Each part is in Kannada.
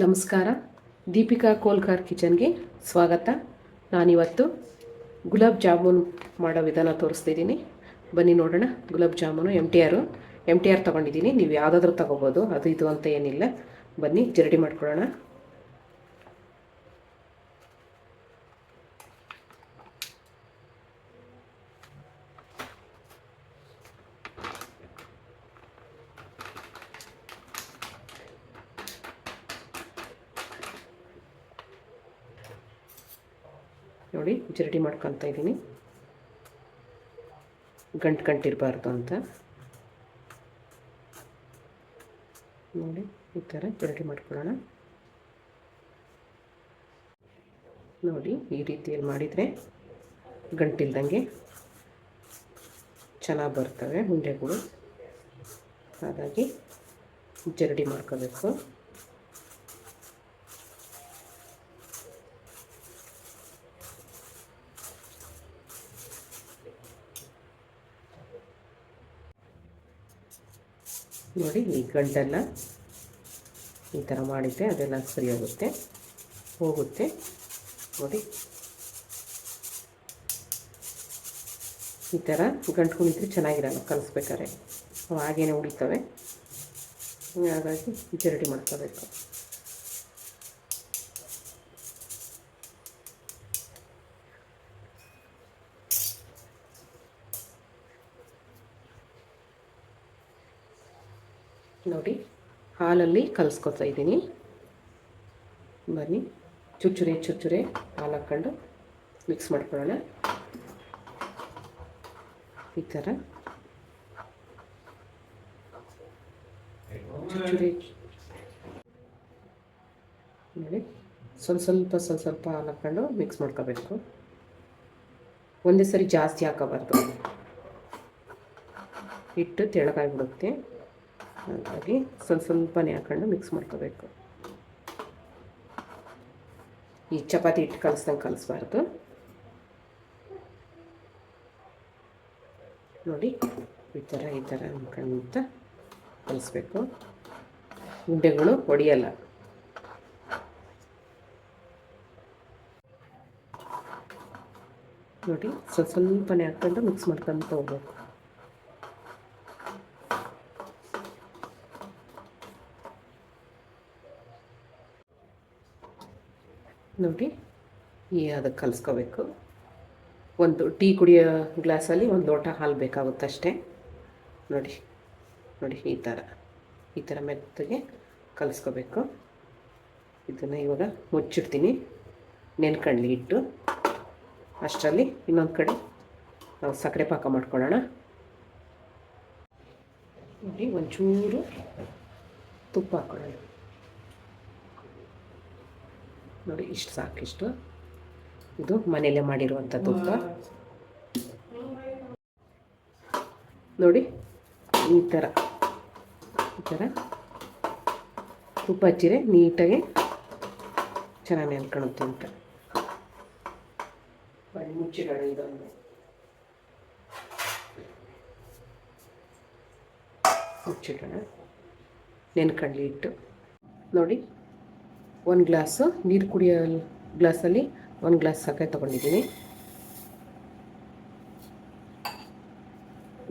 ನಮಸ್ಕಾರ. ದೀಪಿಕಾ ಕೋಲ್ಕಾರ್ ಕಿಚನ್ಗೆ ಸ್ವಾಗತ. ನಾನಿವತ್ತು ಗುಲಾಬ್ ಜಾಮೂನ್ ಮಾಡೋ ವಿಧಾನ ತೋರಿಸ್ತಿದ್ದೀನಿ. ಬನ್ನಿ ನೋಡೋಣ. Gulab jamun M T R ತೊಗೊಂಡಿದ್ದೀನಿ. ನೀವು ಯಾವುದಾದ್ರೂ ತೊಗೋಬೋದು, ಅದು ಇದು ಅಂತ ಏನಿಲ್ಲ. ಬನ್ನಿ ಜರಡಿ ಮಾಡ್ಕೊಳ್ಳೋಣ. ನೋಡಿ, ಜರಡಿ ಮಾಡ್ಕೊತಾ ಇದ್ದೀನಿ, ಗಂಟಿರಬಾರ್ದು ಅಂತ. ನೋಡಿ, ಈ ಥರ ಜರಡಿ ಮಾಡ್ಕೊಳ್ಳೋಣ. ನೋಡಿ, ಈ ರೀತಿಯಲ್ಲಿ ಮಾಡಿದರೆ ಗಂಟಿಲ್ದಂಗೆ ಚೆನ್ನಾಗಿ ಬರ್ತವೆ ಉಂಡೆಗಳು. ಹಾಗಾಗಿ ಜರಡಿ ಮಾಡ್ಕೋಬೇಕು. ನೋಡಿ, ಈ ಗಂಟೆಲ್ಲ ಈ ಥರ ಮಾಡಿದರೆ ಅದೆಲ್ಲ ಸರಿ ಹೋಗುತ್ತೆ. ನೋಡಿ, ಈ ಥರ ಗಂಟು ಕುಣಿದ್ರೆ ಚೆನ್ನಾಗಿರಲ್ಲ ಕಲಿಸ್ಬೇಕಾದ್ರೆ, ಅವು ಹಾಗೇ ಉಳಿತವೆ. ಹಾಗಾಗಿ ಜರಡಿ ಮಾಡ್ಕೋಬೇಕು. ನೋಡಿ, ಹಾಲಲ್ಲಿ ಕಲಿಸ್ಕೊತಾ ಇದ್ದೀನಿ. ಬನ್ನಿ, ಚುಚ್ಚುರೆ ಹಾಲು ಹಾಕ್ಕೊಂಡು ಮಿಕ್ಸ್ ಮಾಡ್ಕೊಳ್ಳೋಣ. ಈ ಥರ ಚುಚ್ಚುರೆ. ನೋಡಿ, ಸ್ವಲ್ಪ ಹಾಲು ಹಾಕ್ಕೊಂಡು ಮಿಕ್ಸ್ ಮಾಡ್ಕೋಬೇಕು. ಒಂದೇ ಸರಿ ಜಾಸ್ತಿ ಹಾಕೋಬಾರ್ದು, ಹಿಟ್ಟು ತೆಳ್ಳಗಾಗಿಬಿಡುತ್ತೆ. ಹಾಗಾಗಿ ಸ್ವಲ್ಪನೇ ಹಾಕೊಂಡು ಮಿಕ್ಸ್ ಮಾಡ್ಕೋಬೇಕು. ಈ ಚಪಾತಿ ಹಿಟ್ಟು ಕಲಿಸ್ದಂಗೆ ಕಲಿಸ್ಬಾರ್ದು. ನೋಡಿ, ಈ ಥರ ಅಂದ್ಕೊಂತ ಕಲಿಸ್ಬೇಕು. ಉಂಡೆಗಳು ಹೊಡೆಯಲ್ಲ. ನೋಡಿ, ಸ್ವಲ್ಪನೇ ಹಾಕ್ಕೊಂಡು ಮಿಕ್ಸ್ ಮಾಡ್ಕೊತ ಹೋಗ್ಬೇಕು. ನೋಡಿ, ಅದಕ್ಕೆ ಕಲಿಸ್ಕೋಬೇಕು. ಒಂದು ಟೀ ಕುಡಿಯೋ ಗ್ಲಾಸಲ್ಲಿ ಒಂದು ಲೋಟ ಹಾಲು ಬೇಕಾಗುತ್ತಷ್ಟೇ. ನೋಡಿ, ಈ ಥರ ಮೆತ್ತಗೆ ಕಲಿಸ್ಕೋಬೇಕು. ಇದನ್ನು ಇವಾಗ ಮುಚ್ಚಿಡ್ತೀನಿ, ನೆನ್ಕಂಡ್ಲಿ ಇಟ್ಟು. ಅಷ್ಟರಲ್ಲಿ ಇನ್ನೊಂದು ಕಡೆ ನಾವು ಸಕ್ಕರೆ ಪಾಕ ಮಾಡ್ಕೊಳ್ಳೋಣ. ನೋಡಿ, ಒಂಚೂರು ತುಪ್ಪ ಹಾಕ್ಕೊಳ್ಳೋಣ. ನೋಡಿ, ಇಷ್ಟು ಸಾಕಿಷ್ಟು. ಇದು ಮನೆಯಲ್ಲೇ ಮಾಡಿರುವಂಥ ತುಪ್ಪ. ನೋಡಿ, ಈ ಥರ ತುಪ್ಪ ಹಚ್ಚಿರೆ ನೀಟಾಗಿ ಚೆನ್ನಾಗಿ ನೆನ್ಕೊಳುತ್ತೆ ಅಂತ. ಮುಚ್ಚಿಡೋಣ. ಇದೊಂದು ಮುಚ್ಚಿಡೋಣ, ನೆನ್ಕಂಡ್ಲಿ ಇಟ್ಟು. ನೋಡಿ, ಒಂದು ಗ್ಲಾಸು ನೀರು ಕುಡಿಯೋ ಗ್ಲಾಸಲ್ಲಿ 1 ಗ್ಲಾಸ್ ಸಕ್ಕರೆ ತೊಗೊಂಡಿದ್ದೀನಿ.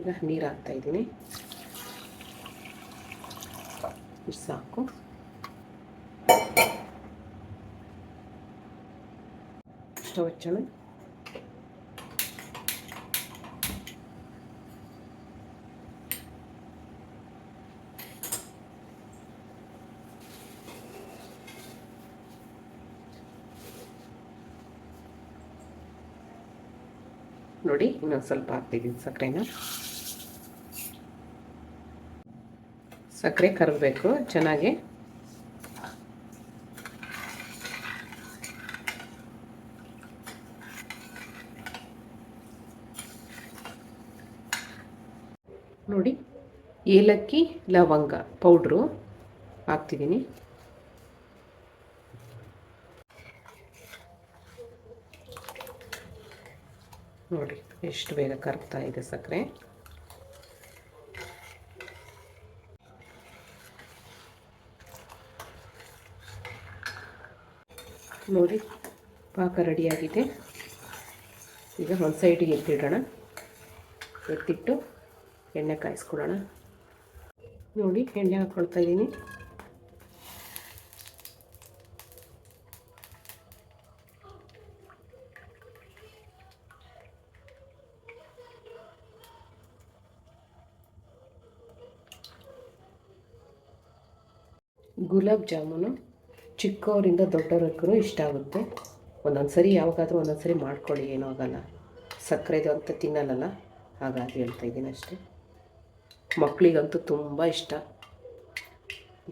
ಈಗ ನೀರು ಹಾಕ್ತಾಯಿದ್ದೀನಿ. ಇಷ್ಟು ಸಾಕು. ಸ್ಟವ್ ಹಚ್ಚೋಣ. ನೋಡಿ, ಇನ್ನೊಂದು ಸ್ವಲ್ಪ ಹಾಕ್ತಿದ್ದೀನಿ ಸಕ್ಕರೆನ. ಸಕ್ಕರೆ ಕರಗಬೇಕು ಚೆನ್ನಾಗಿ. ನೋಡಿ, ಏಲಕ್ಕಿ ಲವಂಗ ಪೌಡ್ರು ಹಾಕ್ತಿದ್ದೀನಿ. ನೋಡಿ, ಎಷ್ಟು ಬೇಗ ಕರಗ್ತಾ ಇದೆ ಸಕ್ಕರೆ. ನೋಡಿ ಪಾಕ ರೆಡಿಯಾಗಿದೆ. ಈಗ ಒಂದು ಸೈಡಿಗೆ ಎತ್ತಿಡೋಣ. ಎತ್ತಿಟ್ಟು ಎಣ್ಣೆ ಕಾಯಿಸ್ಕೊಳ್ಳೋಣ. ನೋಡಿ ಎಣ್ಣೆ ಹಾಕ್ಕೊಳ್ತಾ ಇದ್ದೀನಿ. ಗುಲಾಬ್ ಜಾಮೂನು ಚಿಕ್ಕವರಿಂದ ದೊಡ್ಡವರೆಗೂ ಇಷ್ಟ ಆಗುತ್ತೆ. ಒಂದೊಂದು ಸರಿ ಯಾವಾಗಾದರೂ ಒಂದೊಂದು ಸರಿ ಮಾಡ್ಕೊಳ್ಳಿ, ಏನೂ ಆಗೋಲ್ಲ. ಸಕ್ಕರೆದು ಅಂತ ತಿನ್ನಲ್ಲ, ಹಾಗಾಗಿ ಹೇಳ್ತಾ ಇದ್ದೀನಿ ಅಷ್ಟೇ. ಮಕ್ಕಳಿಗಂತೂ ತುಂಬ ಇಷ್ಟ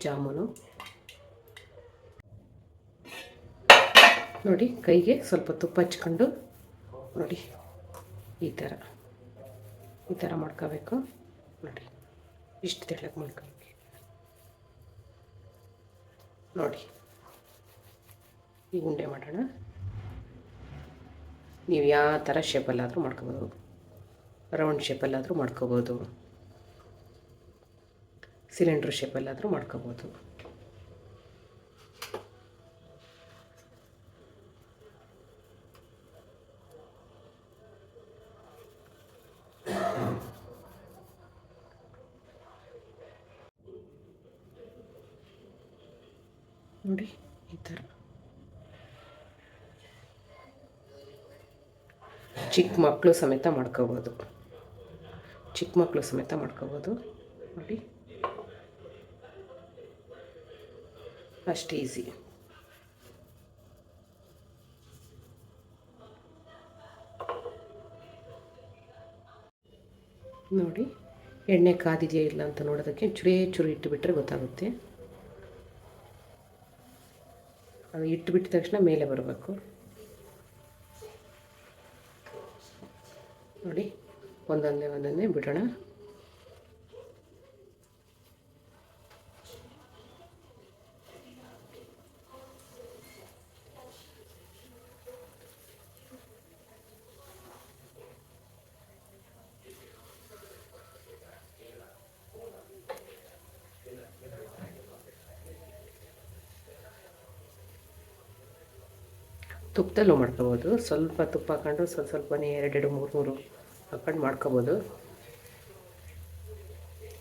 ಜಾಮೂನು. ನೋಡಿ ಕೈಗೆ ಸ್ವಲ್ಪ ತುಪ್ಪ ಹಚ್ಕೊಂಡು ನೋಡಿ ಈ ಥರ ಮಾಡ್ಕೋಬೇಕು. ನೋಡಿ ಇಷ್ಟು ತೆಳ್ಳಗೆ ಮಾಡ್ಕೋಬೇಕು. ನೋಡಿ ಈಗ ಉಂಡೆ ಮಾಡೋಣ. ನೀವು ಯಾವ ಥರ ಶೇಪಲ್ಲಾದರೂ ಮಾಡ್ಕೋಬೋದು. ರೌಂಡ್ ಶೇಪಲ್ಲಾದರೂ ಮಾಡ್ಕೋಬೋದು, ಸಿಲಿಂಡ್ರ್ ಶೇಪಲ್ಲಾದರೂ ಮಾಡ್ಕೋಬೋದು. ನೋಡಿ ಈ ಥರ ಚಿಕ್ಕ ಮಕ್ಕಳು ಸಮೇತ ಮಾಡ್ಕೋಬೋದು. ನೋಡಿ ಅಷ್ಟು ಈಸಿ. ನೋಡಿ ಎಣ್ಣೆ ಕಾದಿದೆಯಾ ಇಲ್ಲ ಅಂತ ನೋಡೋದಕ್ಕೆ ಚೂರು ಇಟ್ಟುಬಿಟ್ರೆ ಗೊತ್ತಾಗುತ್ತೆ. ಅದು ಇಟ್ಟುಬಿಟ್ಟ ತಕ್ಷಣ ಮೇಲೆ ಬರಬೇಕು. ನೋಡಿ ಒಂದೊಂದೇ ಬಿಡೋಣ. ತುಪ್ಪದಲ್ಲೂ ಮಾಡ್ಕೋಬೋದು. ಸ್ವಲ್ಪ ತುಪ್ಪ ಹಾಕೊಂಡು ಸ್ವಲ್ಪನೇ 2-3 ಹಾಕೊಂಡು ಮಾಡ್ಕೋಬೋದು.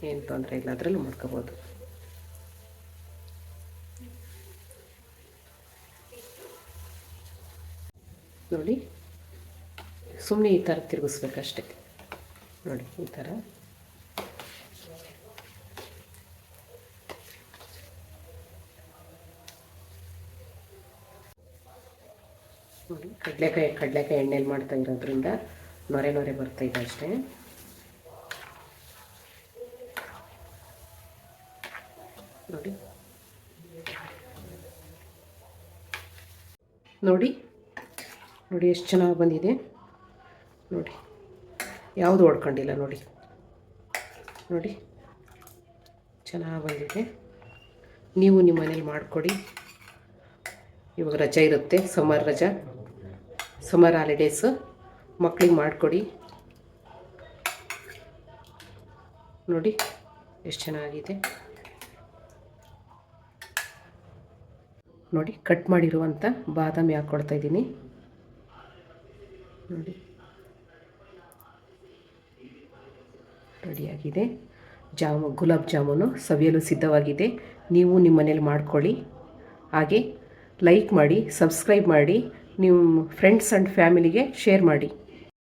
ಏನು ತೊಂದರೆ ಇಲ್ಲ, ಅದರಲ್ಲೂ ಮಾಡ್ಕೋಬೋದು. ನೋಡಿ ಸುಮ್ಮನೆ ಈ ಥರ ತಿರುಗಿಸ್ಬೇಕಷ್ಟೆ. ನೋಡಿ ಈ ಥರ ನೋಡಿ. ಕಡಲೆಕಾಯಿ ಎಣ್ಣೆಲಿ ಮಾಡ್ತಾ ಇರೋದ್ರಿಂದ ನೊರೆ ಬರ್ತಾಯಿದೆ ಅಷ್ಟೇ. ನೋಡಿ ನೋಡಿ ಎಷ್ಟು ಚೆನ್ನಾಗಿ ಬಂದಿದೆ. ನೋಡಿ ಯಾವುದು ಹೊಡ್ಕೊಂಡಿಲ್ಲ. ನೋಡಿ ಚೆನ್ನಾಗಿ ಬಂದಿದೆ. ನೀವು ನಿಮ್ಮ ಮನೇಲಿ ಮಾಡಿಕೊಡಿ. ಇವಾಗ ರಜೆ ಇರುತ್ತೆ, ಸಮ್ಮರ್ ಹಾಲಿಡೇಸು, ಮಕ್ಕಳಿಗೆ ಮಾಡಿಕೊಡಿ. ನೋಡಿ ಎಷ್ಟು ಚೆನ್ನಾಗಿದೆ. ನೋಡಿ ಕಟ್ ಮಾಡಿರುವಂಥ ಬಾದಾಮಿ ಹಾಕ್ಕೊಳ್ತಾ ಇದ್ದೀನಿ. ನೋಡಿ ರೆಡಿಯಾಗಿದೆ. ಗುಲಾಬ್ ಜಾಮೂನು ಸವಿಯಲು ಸಿದ್ಧವಾಗಿದೆ. ನೀವು ನಿಮ್ಮ ಮನೇಲಿ ಮಾಡ್ಕೊಳ್ಳಿ. ಹಾಗೆ ಲೈಕ್ ಮಾಡಿ, ಸಬ್ಸ್ಕ್ರೈಬ್ ಮಾಡಿ, ನಿಮ್ಮ ಫ್ರೆಂಡ್ಸ್ ಆ್ಯಂಡ್ ಫ್ಯಾಮಿಲಿಗೆ ಶೇರ್ ಮಾಡಿ.